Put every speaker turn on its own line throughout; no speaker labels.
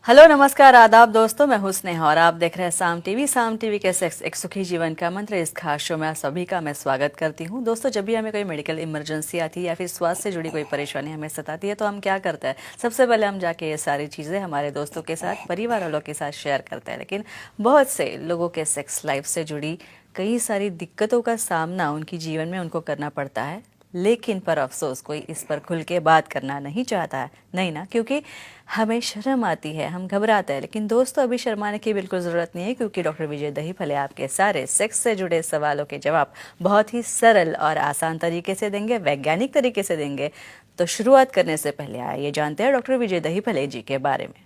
Hello नमस्कार आदाब दोस्तों, मैं हूं स्नेहा और आप देख रहे हैं साम टीवी। साम टीवी के सेक्स एक सुखी जीवन का मंत्र इस खास शो में आप सभी का मैं स्वागत करती हूं। दोस्तों, जब भी हमें कोई मेडिकल इमरजेंसी आती है या फिर स्वास्थ्य से जुड़ी कोई परेशानी हमें सताती है तो हम क्या करते हैं? सबसे पहले हम जाके ये सारी चीज़ें हमारे दोस्तों के साथ, परिवार वालों के साथ शेयर करते हैं। लेकिन बहुत से लोगों के सेक्स लाइफ से जुड़ी कई सारी दिक्कतों का सामना उनकी जीवन में उनको करना पड़ता है, लेकिन पर अफसोस कोई इस पर खुल के बात करना नहीं चाहता है। नहीं ना, क्योंकि हमें शर्म आती है, हम घबराते हैं। लेकिन दोस्तों, अभी शर्माने की बिल्कुल ज़रूरत नहीं है, क्योंकि डॉक्टर विजय दहीफले आपके सारे सेक्स से जुड़े सवालों के जवाब बहुत ही सरल और आसान तरीके से देंगे, वैज्ञानिक तरीके से देंगे। तो शुरुआत करने से पहले आइए जानते हैं डॉक्टर विजय दहीफले जी के बारे में।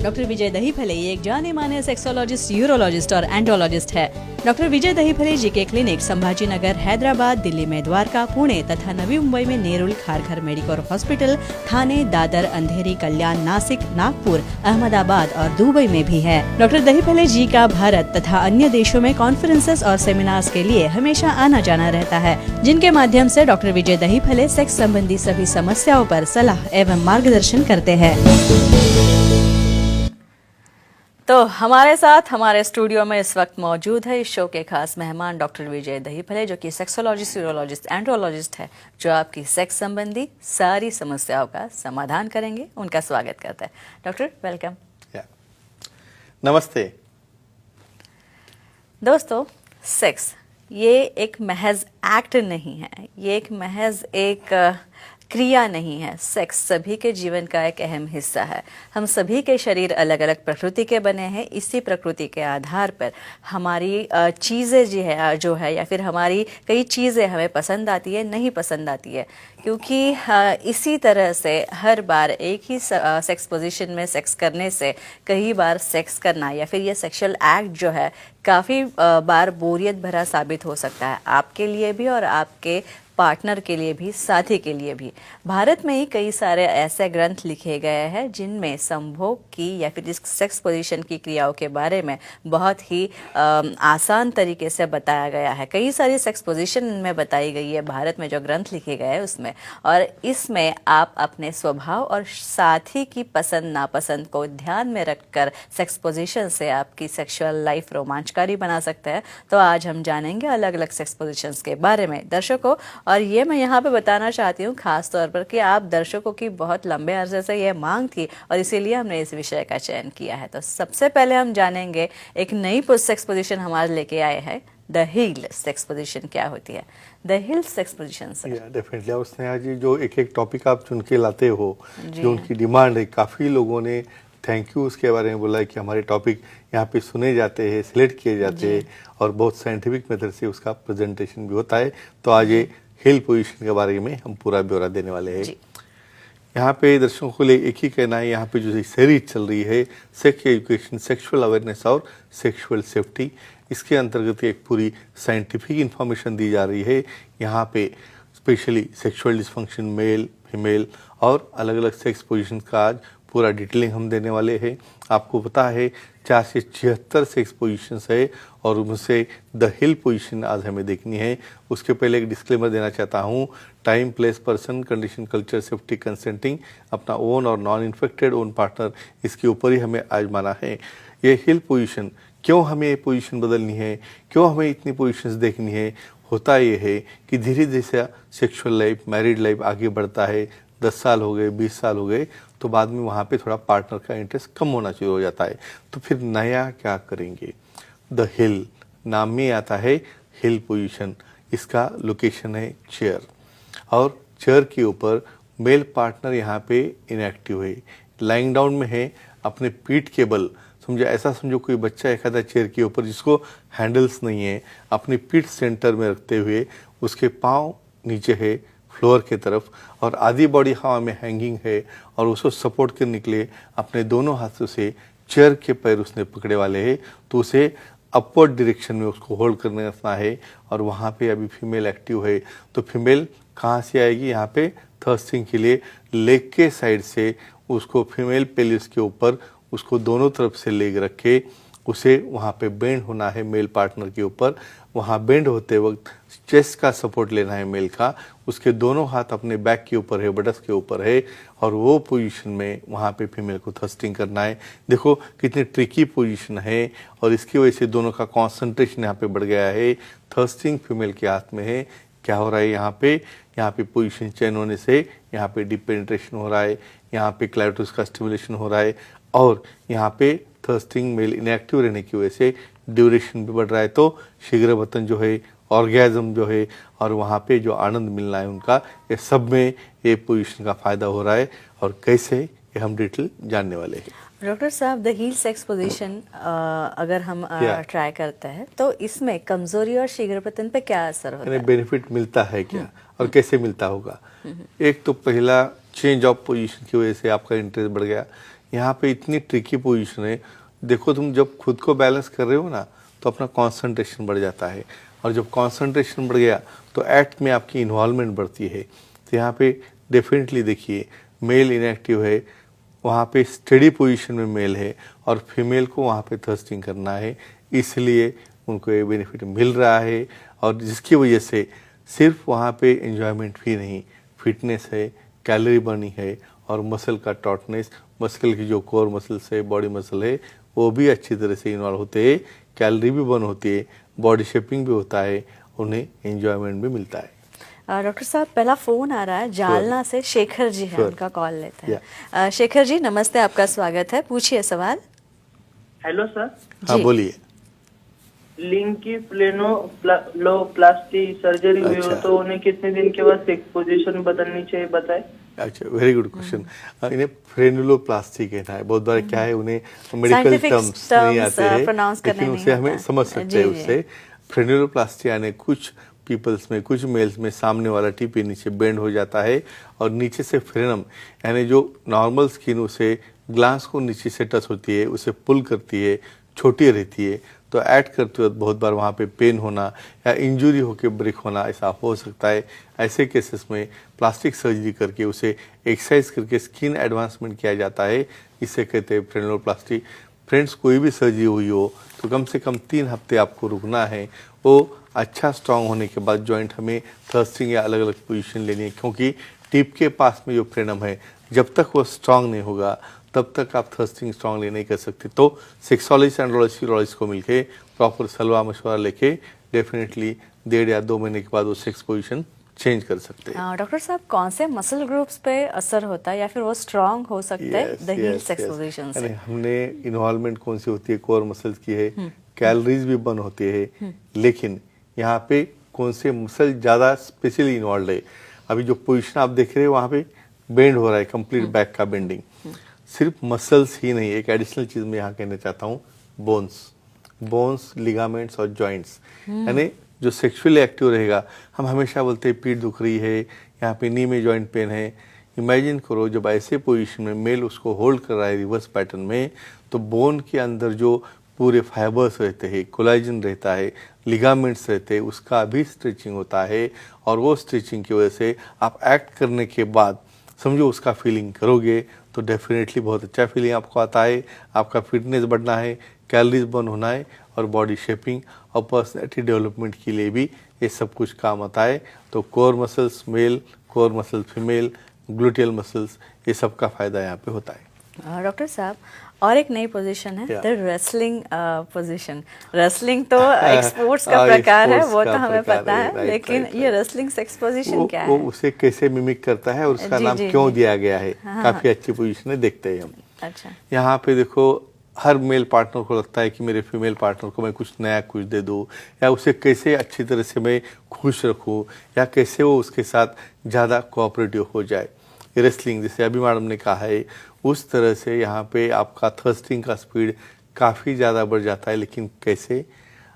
डॉक्टर विजय दहीफले ये एक जाने माने सेक्सोलॉजिस्ट, यूरोलॉजिस्ट और एंडोलॉजिस्ट है। डॉक्टर विजय दहीफले जी के क्लिनिक संभाजी नगर, हैदराबाद, दिल्ली में द्वारका, पुणे तथा नवी मुंबई में नेरुल, खारघर मेडिकोर हॉस्पिटल, थाने, दादर, अंधेरी, कल्याण, नासिक, नागपुर, अहमदाबाद और दुबई में भी है। डॉक्टर दहीफले जी का भारत तथा अन्य देशों में कॉन्फ्रेंसेस और सेमिनार्स के लिए हमेशा आना जाना रहता है, जिनके माध्यम से डॉक्टर विजय दहीफले सेक्स संबंधी सभी समस्याओं पर सलाह एवं मार्गदर्शन करते हैं। तो हमारे साथ हमारे स्टूडियो में इस वक्त मौजूद है इस शो के खास मेहमान डॉक्टर विजय दहीफले, जो कि सेक्सोलॉजिस्ट, यूरोलॉजिस्ट, एंड्रोलॉजिस्ट है, जो आपकी सेक्स संबंधी सारी समस्याओं का समाधान करेंगे। उनका स्वागत करते हैं। Doctor, welcome.
नमस्ते।
दोस्तों, सेक्स ये एक महज एक्ट नहीं है, ये एक महज एक क्रिया नहीं है। सेक्स सभी के जीवन का एक अहम हिस्सा है। हम सभी के शरीर अलग अलग प्रकृति के बने हैं। इसी प्रकृति के आधार पर हमारी चीज़ें जो है या फिर हमारी कई चीज़ें हमें पसंद आती है, नहीं पसंद आती है, क्योंकि इसी तरह से हर बार एक ही सेक्स पोजीशन में सेक्स करने से कई बार सेक्स करना या फिर ये सेक्सुअल एक्ट जो है काफ़ी बार बोरियत भरा साबित हो सकता है, आपके लिए भी और आपके पार्टनर के लिए भी, साथी के लिए भी। भारत में ही कई सारे ऐसे ग्रंथ लिखे गए हैं जिनमें संभोग की या फिर इस सेक्स पोजीशन की क्रियाओं के बारे में बहुत ही आसान तरीके से बताया गया है। कई सारी सेक्स पोजीशन इनमें बताई गई है भारत में, जो ग्रंथ लिखे गए हैं उसमें। और इसमें आप अपने स्वभाव और साथी की पसंद नापसंद को ध्यान में रखकर सेक्स पोजीशन से आपकी सेक्सुअल लाइफ रोमांचकारी बना सकते हैं। तो आज हम जानेंगे अलग अलग सेक्स पोजीशंस के बारे में दर्शकों। और ये मैं यहाँ पे बताना चाहती हूँ खास तौर पर कि आप दर्शकों की बहुत लंबे अरसे से ये मांग थी और इसीलिए हमने इस विषय का चयन किया है। तो सबसे पहले हम जानेंगे, एक नई सेक्स पोजीशन हमारे लेके आए हैं, द हिल सेक्स पोजीशन क्या होती है? The hill sex position
definitely. और स्नेहा जी, जो एक एक टॉपिक आप चुन के लाते हो, जो उनकी डिमांड है, काफ़ी लोगों ने थैंक यू उसके बारे में बोला है कि हमारे टॉपिक यहाँ पे सुने जाते हैं, सिलेक्ट किए जाते हैं और बहुत साइंटिफिक मेथड से उसका प्रेजेंटेशन भी होता है। तो आज ये हिल पोजीशन के बारे में हम पूरा ब्यौरा देने वाले हैं। यहाँ पे दर्शकों को लिए एक ही कहना है, यहाँ पे जो सीरीज चल रही है सेक्स एजुकेशन, सेक्सुअल अवेयरनेस और सेक्सुअल सेफ्टी, इसके अंतर्गत एक पूरी साइंटिफिक इंफॉर्मेशन दी जा रही है। यहाँ पे specially sexual dysfunction, male, female और अलग अलग सेक्स पोजीशन का आज पूरा डिटेलिंग हम देने वाले हैं। आपको पता है 4 से 76 सेक्स पोजीशंस है और उनसे द हिल पोजीशन आज हमें देखनी है। उसके पहले एक डिस्क्लेमर देना चाहता हूँ, time, place, person, condition, culture, safety, consenting, अपना ओन और नॉन इन्फेक्टेड ओन पार्टनर, इसके ऊपर ही हमें आजमाना है। ये हिल पोजीशन, क्यों हमें ये पोजीशन बदलनी है, क्यों हमें इतनी पोजीशंस देखनी है? होता ये है कि धीरे धीरे सेक्सुअल लाइफ, मैरिड लाइफ आगे बढ़ता है, 10 साल हो गए, 20 साल हो गए, तो बाद में वहाँ पे थोड़ा पार्टनर का इंटरेस्ट कम होना शुरू हो जाता है। तो फिर नया क्या करेंगे? द हिल नाम में आता है हिल पोजीशन। इसका लोकेशन है चेयर, और चेयर के ऊपर मेल पार्टनर यहाँ पे इनएक्टिव है, लाइंग डाउन में है, अपने पीठ के बल, समझो ऐसा समझो कोई बच्चा एक आधा चेयर के ऊपर जिसको हैंडल्स नहीं है, अपनी पीठ सेंटर में रखते हुए उसके पाँव नीचे है फ्लोर की तरफ और आधी बॉडी हवा में हैंगिंग है, और उसको सपोर्ट करने के लिए अपने दोनों हाथों से चेयर के पैर उसने पकड़े वाले हैं। तो उसे अपवर्ड डायरेक्शन में उसको होल्ड करने रखना है। और वहाँ पे अभी फीमेल एक्टिव है, तो फीमेल कहाँ से आएगी? यहाँ पे थर्स्टिंग के लिए लेग के साइड से उसको फीमेल पेलिस के ऊपर उसको दोनों तरफ से लेग रख के उसे वहाँ पे बेंड होना है मेल पार्टनर के ऊपर। वहाँ बेंड होते वक्त चेस्ट का सपोर्ट लेना है मेल का, उसके दोनों हाथ अपने बैक के ऊपर है, बटस के ऊपर है, और वो पोजीशन में वहाँ पे फीमेल को थ्रस्टिंग करना है। देखो कितनी ट्रिकी पोजीशन है, और इसकी वजह से दोनों का कंसंट्रेशन यहाँ पे बढ़ गया है। थ्रस्टिंग फीमेल के हाथ में है। क्या हो रहा है यहाँ पे पोजीशन चेंज होने से यहाँ पे डीप पेनिट्रेशन हो रहा है, यहाँ पे क्लाइटोरिस का स्टिमुलेशन हो रहा है, और यहाँ पे थ्रस्टिंग मेल इनएक्टिव रहने की वजह से ड्यूरेशन भी बढ़ रहा है। तो शीघ्र पतन जो है, ऑर्गेजम जो है, और वहाँ पे जो आनंद मिलना है उनका, ये सब में ये पोजीशन का फायदा हो रहा है। और कैसे, ये हम डिटेल जानने वाले हैं।
डॉक्टर साहब, द हील सेक्स पोजीशन अगर हम ट्राई करते हैं तो इसमें कमजोरी और शीघ्रपतन पे क्या असर होता है?
बेनिफिट मिलता है क्या, और कैसे मिलता होगा? एक तो पहला, चेंज ऑफ पोजीशन की वजह से आपका इंटरेस्ट बढ़ गया। यहाँ पे इतनी ट्रिकी पोजीशन है। देखो, तुम जब खुद को बैलेंस कर रहे हो ना, तो अपना कंसंट्रेशन बढ़ जाता है, और जब कंसंट्रेशन बढ़ गया तो एक्ट में आपकी इन्वॉल्वमेंट बढ़ती है। तो यहाँ पे डेफिनेटली देखिए, मेल इनएक्टिव है, वहाँ पे स्टडी पोजीशन में मेल है, और फीमेल को वहाँ पे थ्रस्टिंग करना है, इसलिए उनको ये बेनिफिट मिल रहा है। और जिसकी वजह से सिर्फ वहाँ पे एंजॉयमेंट भी नहीं, फिटनेस है, कैलोरी बर्निंग है, और मसल का टॉटनेस, मसल की जो कोर मसल्स है, बॉडी मसल है, वो भी अच्छी तरह से इन्वॉल्व होते हैं, कैलोरी भी बर्न होती है, बॉडी शेपिंग भी होता है, उन्हें एंजॉयमेंट भी मिलता है।
डॉक्टर साहब, पहला फोन आ रहा है जालना से, शेखर जी है, उनका कॉल लेते हैं। शेखर जी नमस्ते, आपका स्वागत है, पूछिए सवाल।
Hello sir.
हाँ बोलिए।
लिंग की फ्लेनोप्लास्टी सर्जरी हुई हो तो उन्हें कितने दिन के बाद सेक्स पोजीशन बदलनी चाहिए, बताएं।
अच्छा, वेरी गुड क्वेश्चन। इन्हें फ्रेनुलोप्लास्टी कहना है। बहुत बार क्या है, उन्हें मेडिकल टर्म्स नहीं आते हैं, लेकिन उसे हमें समझ सकते हैं। उससे फ्रेनुलोप्लास्टी यानी कुछ पीपल्स में, कुछ मेल्स में सामने वाला टीपी नीचे बेंड हो जाता है, और नीचे से फ्रेनम यानी जो नॉर्मल स्किन उसे ग्लास को नीचे से टच होती है, उसे पुल करती है, छोटी रहती है, तो ऐड करते वक्त बहुत बार वहाँ पे पेन होना या इंजरी होकर ब्रेक होना, ऐसा हो सकता है। ऐसे केसेस में प्लास्टिक सर्जरी करके उसे एक्सरसाइज करके स्किन एडवांसमेंट किया जाता है, इसे कहते हैं फ्रेनुलोप्लास्टी। फ्रेंड्स, कोई भी सर्जरी हुई हो तो कम से कम 3 हफ्ते आपको रुकना है। वो अच्छा स्ट्रांग होने के बाद जॉइंट हमें थ्रस्टिंग या अलग अलग पोजीशन लेनी है, क्योंकि टिप के पास में जो फ्रेनम है, जब तक वो स्ट्रांग नहीं होगा तब तक आप थ्रस्टिंग स्ट्रांगली नहीं कर सकते। तो सेक्सोलॉजिस्ट एंड यूरोलॉजिस्ट को मिलके प्रॉपर सलाह मशवरा लेके डेफिनेटली 1.5 या 2 महीने के बाद वो सेक्स पोजीशन चेंज कर सकते हैं।
डॉक्टर साहब, कौन से मसल ग्रुप्स पे असर होता है या फिर वो स्ट्रांग हो सकते हैं द हील सेक्स पोजीशन से?
हमने इन्वॉल्वमेंट कौन सी होती है, कोर मसल्स की है, कैलोरीज भी बर्न होती है, लेकिन यहाँ पे कौन से मसल ज्यादा स्पेशली इन्वॉल्व है। अभी जो पोजीशन आप देख रहे हैं वहाँ पे बेंड हो रहा है, कंप्लीट बैक का बेंडिंग। सिर्फ मसल्स ही नहीं, एक एडिशनल चीज मैं यहाँ कहना चाहता हूँ, बोन्स, लिगामेंट्स और जॉइंट्स। यानी जो सेक्सुअली एक्टिव रहेगा, हम हमेशा बोलते हैं पीठ दुख रही है, यहाँ पे नी में जॉइंट पेन है। इमेजिन करो जब ऐसे पोजीशन में मेल उसको होल्ड कर रहा है रिवर्स पैटर्न में, तो बोन के अंदर जो पूरे फाइबर्स रहते हैं, कोलाजन रहता है, लिगामेंट्स रहते हैं, उसका भी स्ट्रेचिंग होता है। और वो स्ट्रेचिंग की वजह से आप एक्ट करने के बाद समझो उसका फीलिंग करोगे तो डेफिनेटली बहुत अच्छा फीलिंग आपको आता है। आपका फिटनेस बढ़ना है, कैलोरीज बर्न होना है, और बॉडी शेपिंग और पर्सनैलिटी डेवलपमेंट के लिए भी ये सब कुछ काम आता है। तो core muscles male, core muscles female, gluteal muscles, ये सब का फायदा यहाँ पे होता है।
डॉक्टर साहब, और एक नई पोजीशन है, द रेसलिंग पोजीशन। रेसलिंग तो एक स्पोर्ट्स का प्रकार है, वो तो हमें पता है, लेकिन ये रेसलिंग सेक्स पोजीशन क्या है?
वो उसे कैसे मिमिक करता है और उसका नाम क्यों दिया गया है, काफी अच्छी पोजीशन है, देखते हैं हम।
अच्छा,
यहाँ पे देखो, हर मेल पार्टनर को लगता है कि मेरे फीमेल पार्टनर को मैं कुछ नया कुछ दे दूँ, या उसे कैसे अच्छी तरह से मैं खुश रखूँ, या कैसे वो उसके साथ ज़्यादा कोऑपरेटिव हो जाए। रेसलिंग, जैसे अभी मैडम ने कहा है, उस तरह से यहाँ पे आपका थ्रस्टिंग का स्पीड काफ़ी ज़्यादा बढ़ जाता है। लेकिन कैसे?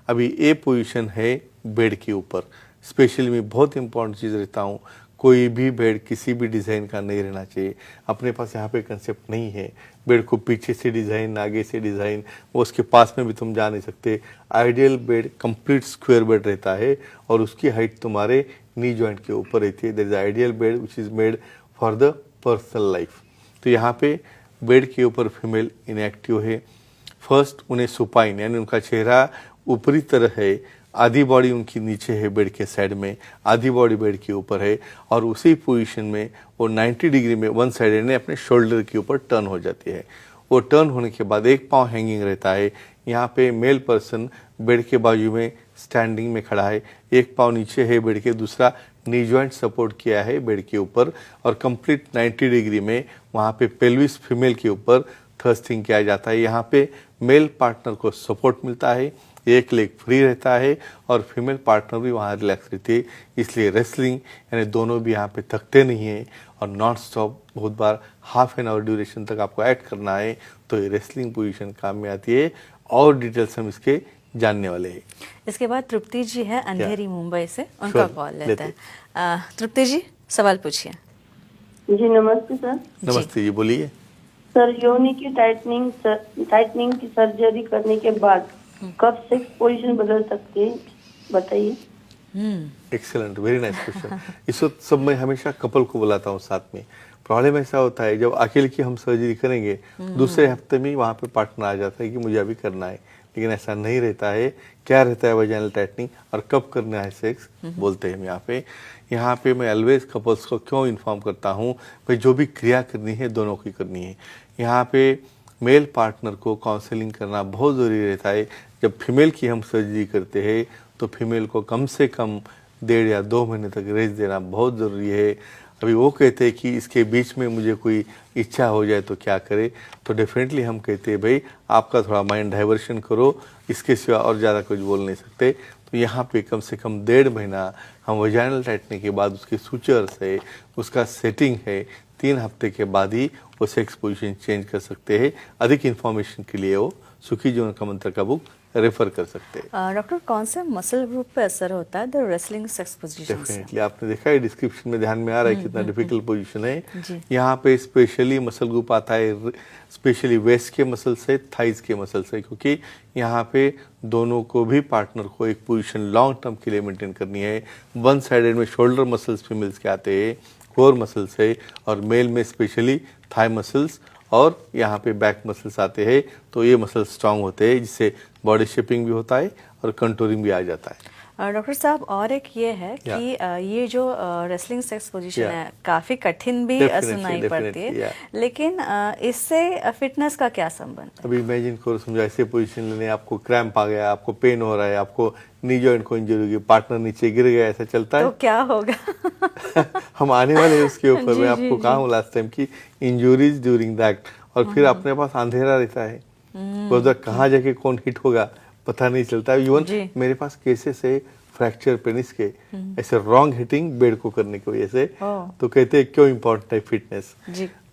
अभी ये पोजीशन है बेड के ऊपर। स्पेशली मैं बहुत इंपॉर्टेंट चीज़ रहता हूँ, कोई भी बेड किसी भी डिज़ाइन का नहीं रहना चाहिए। अपने पास यहाँ पे कंसेप्ट नहीं है बेड को पीछे से डिज़ाइन, आगे से डिज़ाइन, वो उसके पास में भी तुम जा नहीं सकते। Ideal bed complete square bed रहता है, और उसकी हाइट तुम्हारे नी जॉइंट के ऊपर रहती है। That is ideal bed which is made for the personal life. तो यहाँ पे बेड के ऊपर फीमेल इनएक्टिव है। फर्स्ट, उन्हें सुपाइन यानी उनका चेहरा ऊपरी तरह है, आधी बॉडी उनकी नीचे है बेड के साइड में, आधी बॉडी बेड के ऊपर है, और उसी पोजीशन में वो 90 डिग्री में वन साइडेड ने अपने शोल्डर के ऊपर टर्न हो जाती है। वो टर्न होने के बाद एक पाँव हैंगिंग रहता है। यहाँ पे मेल पर्सन बेड के बाजू में स्टैंडिंग में खड़ा है, एक पाँव नीचे है बेड के, दूसरा नी जॉइंट सपोर्ट किया है बेड के ऊपर, और कंप्लीट 90 डिग्री में वहाँ पे पेल्विस फीमेल के ऊपर थ्रस्टिंग किया जाता है। यहाँ पे मेल पार्टनर को सपोर्ट मिलता है, एक लेग फ्री रहता है और फीमेल पार्टनर भी वहाँ रिलैक्स रहती है। इसलिए रेसलिंग यानी दोनों भी यहाँ पे थकते नहीं हैं, और नॉन स्टॉप बहुत बार हाफ एन आवर ड्यूरेशन तक आपको ऐड करना है, तो ये रेसलिंग पोजीशन काम में आती है। और डिटेल्स हम इसके जानने वाले हैं।
इसके बाद तृप्ति जी है अंधेरी मुंबई से, उनका कॉल लेते हैं। तृप्ति जी सवाल पूछिए।
जी नमस्ते सर।
नमस्ते जी, बोलिए।
सर योनि की टाइटनिंग की सर्जरी करने के बाद कब सेक्स पोजीशन बदल सकते हैं, बताइए।
Excellent, very nice question. इस वक्त सब मैं हमेशा कपल को बुलाता हूँ साथ में। प्रॉब्लम ऐसा होता है जब अकेले की हम सर्जरी करेंगे, दूसरे हफ्ते में वहाँ पे पार्टनर आ जाता है कि मुझे अभी करना है, लेकिन ऐसा नहीं रहता है। क्या रहता है वजाइनल टाइटनिंग और कब करना है सेक्स बोलते हैं हम यहाँ पे मैं ऑलवेज कपल्स को क्यों इन्फॉर्म करता हूँ, भाई जो भी क्रिया करनी है दोनों की करनी है। यहाँ पे मेल पार्टनर को काउंसलिंग करना बहुत ज़रूरी रहता है। जब फीमेल की हम सर्जरी करते हैं तो फीमेल को कम से कम 1.5 या 2 महीने तक रेस्ट देना बहुत ज़रूरी है। अभी वो कहते हैं कि इसके बीच में मुझे कोई इच्छा हो जाए तो क्या करे, तो डेफिनेटली हम कहते हैं भाई आपका थोड़ा माइंड डाइवर्शन करो, इसके सिवा और ज़्यादा कुछ बोल नहीं सकते। तो यहाँ पे कम से कम 1.5 महीना हम वजाइनल टाइटनिंग के बाद उसके सूचर्स है, उसका सेटिंग है, 3 हफ्ते के बाद ही वो सेक्स पोजीशन चेंज कर सकते हैं। अधिक इन्फॉर्मेशन के लिए वो सुखी जीवन का मंत्र का बुक रेफर कर सकते हैं।
डॉक्टर कौन से मसल ग्रुप पे असर होता है द रेसलिंग सेक्स पोजीशन से?
डेफिनेटली आपने देखा है डिस्क्रिप्शन में, ध्यान में आ रहा है कितना डिफिकल्ट पोजीशन है। यहाँ पे स्पेशली मसल ग्रुप आता है, स्पेशली वेस्ट के मसल से, थाइज के मसल से, क्योंकि यहाँ पे दोनों को भी पार्टनर को एक पोजीशन लॉन्ग टर्म के लिए मेंटेन करनी है। वन साइडेड में शोल्डर मसल्स फीमेल्स के आते हैं, कोर मसल्स है, और मेल में स्पेशली थाई मसल्स और यहाँ पे बैक मसल्स आते हैं। तो ये मसल स्ट्रांग होते हैं, जिससे बॉडी शेपिंग भी होता है और कंटूरिंग भी आ जाता है।
डॉक्टर साहब और एक ये है कि ये जो रेसलिंग सेक्स पोजीशन है काफी कठिन भी सुनाई पड़ती है, लेकिन इससे फिटनेस का क्या संबंध है?
अभी इमेजिन करो, समझो ऐसे पोजीशन लेने आपको क्रैम्प आ गया, आपको पेन हो रहा है, आपको नी जॉइंट को इंजरी होगी, पार्टनर नीचे गिर गया, ऐसा चलता है
तो क्या होगा?
हम आने वाले हैं उसके ऊपर। मैं आपको कहा हूँ लास्ट टाइम की इंजुरीज ड्यूरिंग दैट, और फिर अपने पास अंधेरा रहता है, तो कहाँ जाके कौन हिट होगा पता नहीं चलता। इवन मेरे पास केसेस है फ्रैक्चर पेनिस के, ऐसे रॉन्ग हिटिंग बेड को करने की वजह से। तो कहते हैं क्यों इम्पोर्टेंट है फिटनेस।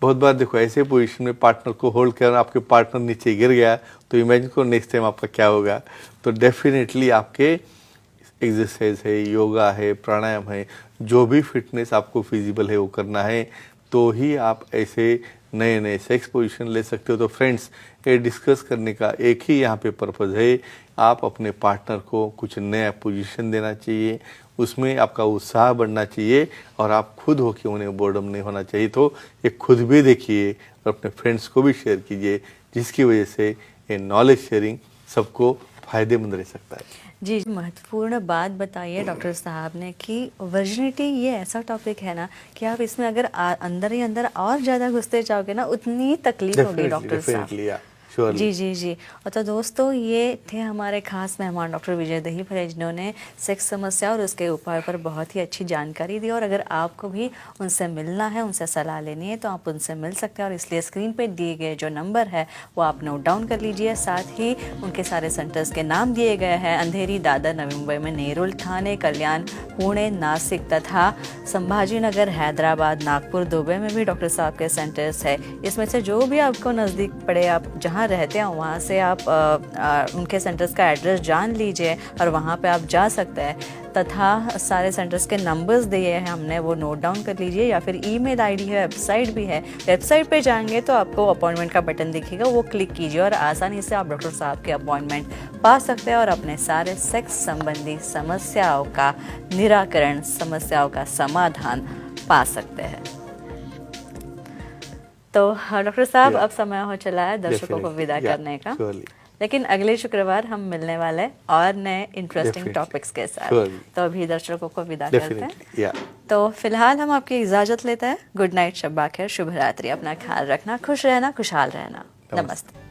बहुत बार देखो ऐसे पोजीशन में पार्टनर को होल्ड कर, आपके पार्टनर नीचे गिर गया तो इमेजिन करो नेक्स्ट टाइम आपका क्या होगा। तो डेफिनेटली आपके एक्सरसाइज है, योगा है, प्राणायाम है, जो भी फिटनेस आपको फिजिबल है वो करना है, तो ही आप ऐसे नए नए सेक्स पोजीशन ले सकते हो। तो फ्रेंड्स, ये डिस्कस करने का एक ही यहाँ पे पर्पज़ है, आप अपने पार्टनर को कुछ नया पोजीशन देना चाहिए, उसमें आपका उत्साह बढ़ना चाहिए, और आप खुद हो के उन्हें बोर्डम नहीं होना चाहिए। तो ये खुद भी देखिए और अपने फ्रेंड्स को भी शेयर कीजिए, जिसकी वजह से ये नॉलेज शेयरिंग सबको फायदेमंद रह सकता है।
जी, महत्वपूर्ण बात बताइए डॉक्टर साहब ने कि वर्जिनिटी ये ऐसा टॉपिक है ना कि आप इसमें अगर अंदर ही अंदर और ज़्यादा घुसते जाओगे ना उतनी तकलीफ होगी डॉक्टर साहब। जी जी जी। और तो दोस्तों, ये थे हमारे खास मेहमान डॉक्टर विजय दहीफड़े, जिन्होंने सेक्स समस्या और उसके उपाय पर बहुत ही अच्छी जानकारी दी। और अगर आपको भी उनसे मिलना है, उनसे सलाह लेनी है, तो आप उनसे मिल सकते हैं। और इसलिए स्क्रीन पे दिए गए जो नंबर है वो आप नोट डाउन कर लीजिए। साथ ही उनके सारे सेंटर्स के नाम दिए गए हैं, अंधेरी, दादर, नवी मुंबई में नेरुल, ठाणे, कल्याण, पुणे, नासिक तथा संभाजीनगर, हैदराबाद, नागपुर, दुबई में भी डॉक्टर साहब के सेंटर्स है। इसमें से जो भी आपको नज़दीक पड़े, आप जहाँ रहते हैं वहाँ से आप उनके सेंटर्स का एड्रेस जान लीजिए और वहाँ पे आप जा सकते हैं। तथा सारे सेंटर्स के नंबर्स दिए हैं हमने, वो नोट डाउन कर लीजिए। या फिर ईमेल आईडी है, वेबसाइट भी है। वेबसाइट पे जाएंगे तो आपको अपॉइंटमेंट का बटन दिखेगा, वो क्लिक कीजिए और आसानी से आप डॉक्टर साहब के अपॉइंटमेंट पा सकते हैं और अपने सारे सेक्स संबंधी समस्याओं का निराकरण, समस्याओं का समाधान पा सकते हैं। तो डॉक्टर साहब, अब समय हो चला है दर्शकों को विदा करने का। लेकिन अगले शुक्रवार हम मिलने वाले हैं और नए इंटरेस्टिंग
Definitely.
टॉपिक्स के साथ।
Sure.
तो अभी दर्शकों को विदा करते हैं।
डेफिनेटली या
तो फिलहाल हम आपकी इजाजत लेते हैं। गुड नाइट, शब्बा खैर, शुभ रात्रि। अपना ख्याल रखना, खुश रहना, खुशहाल रहना।
नमस्ते।
नमस्ते।